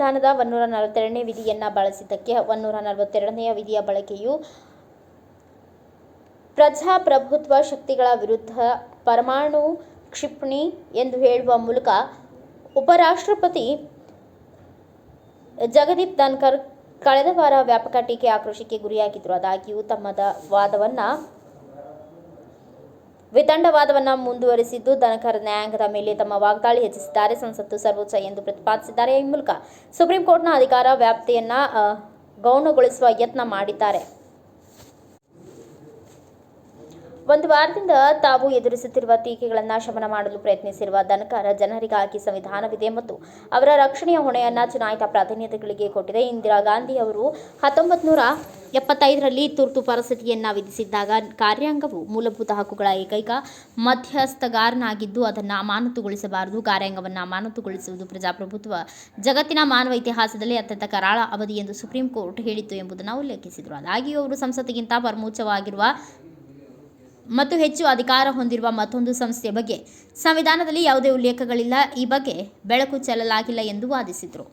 ಸಂವಿಧಾನದ 142ನೇ ವಿಧಿಯನ್ನು ಬಳಸಿದ್ದಕ್ಕೆ 142ನೇ ವಿಧಿಯ ಬಳಕೆಯು ಪ್ರಜಾಪ್ರಭುತ್ವ ಶಕ್ತಿಗಳ ವಿರುದ್ಧ ಪರಮಾಣು ಕ್ಷಿಪಣಿ ಎಂದು ಹೇಳುವ ಮೂಲಕ ಉಪರಾಷ್ಟ್ರಪತಿ ಜಗದೀಪ್ ಧನ್ಕರ್ ಕಳೆದ ವಾರ ವ್ಯಾಪಕ ಟೀಕೆ ಆಕ್ರೋಶಕ್ಕೆ ಗುರಿಯಾಗಿದ್ದರು. ಆದಾಗ್ಯೂ ತಮ್ಮ ವಿತಂಡವಾದವನ್ನು ಮುಂದುವರಿಸಿದ್ದು ಧನ್ಕರ್ ನ್ಯಾಯಾಂಗದ ಮೇಲೆ ತಮ್ಮ ವಾಗ್ದಾಳಿ ಹೆಚ್ಚಿಸಿದ್ದಾರೆ. ಸಂಸತ್ತು ಸರ್ವೋಚ್ಚ ಎಂದು ಪ್ರತಿಪಾದಿಸಿದ್ದಾರೆ. ಈ ಮೂಲಕ ಸುಪ್ರೀಂ ಕೋರ್ಟ್ನ ಅಧಿಕಾರ ವ್ಯಾಪ್ತಿಯನ್ನು ಗೌಣಗೊಳಿಸುವ ಯತ್ನ ಮಾಡಿದ್ದಾರೆ. ಒಂದು ವಾರದಿಂದ ತಾವು ಎದುರಿಸುತ್ತಿರುವ ಟೀಕೆಗಳನ್ನು ಶಮನ ಮಾಡಲು ಪ್ರಯತ್ನಿಸಿರುವ ಧನ್ಕರ್ ಜನರಿಗಾಗಿ ಸಂವಿಧಾನವಿದೆ ಮತ್ತು ಅವರ ರಕ್ಷಣೆಯ ಹೊಣೆಯನ್ನು ಚುನಾಯಿತ ಪ್ರತಿನಿಧಿಗಳಿಗೆ ಕೊಟ್ಟಿದೆ. ಇಂದಿರಾ ಗಾಂಧಿ ಅವರು 1975ರಲ್ಲಿ ತುರ್ತು ಪರಿಸ್ಥಿತಿಯನ್ನು ವಿಧಿಸಿದ್ದಾಗ ಕಾರ್ಯಾಂಗವು ಮೂಲಭೂತ ಹಕ್ಕುಗಳ ಏಕೈಕ ಮಧ್ಯಸ್ಥಗಾರನಾಗಿದ್ದು ಅದನ್ನು ಅಮಾನತುಗೊಳಿಸಬಾರದು. ಕಾರ್ಯಾಂಗವನ್ನು ಅಮಾನತುಗೊಳಿಸುವುದು ಪ್ರಜಾಪ್ರಭುತ್ವ ಜಗತ್ತಿನ ಮಾನವ ಇತಿಹಾಸದಲ್ಲಿ ಅತ್ಯಂತ ಕರಾಳ ಅವಧಿ ಎಂದು ಸುಪ್ರೀಂ ಕೋರ್ಟ್ ಹೇಳಿತ್ತು ಎಂಬುದನ್ನು ಉಲ್ಲೇಖಿಸಿದರು. ಆದಾಗ್ಯೂ ಅವರು ಸಂಸತ್ತಿಗಿಂತ ಪರಮೋಚ್ಚವಾಗಿರುವ ಮತ್ತು ಹೆಚ್ಚು ಅಧಿಕಾರ ಹೊಂದಿರುವ ಮತ್ತೊಂದು ಸಂಸ್ಥೆಯ ಬಗ್ಗೆ ಸಂವಿಧಾನದಲ್ಲಿ ಯಾವುದೇ ಉಲ್ಲೇಖಗಳಿಲ್ಲ, ಈ ಬಗ್ಗೆ ಬೆಳಕು ಚೆಲ್ಲಲಾಗಿಲ್ಲ ಎಂದು ವಾದಿಸಿದರು.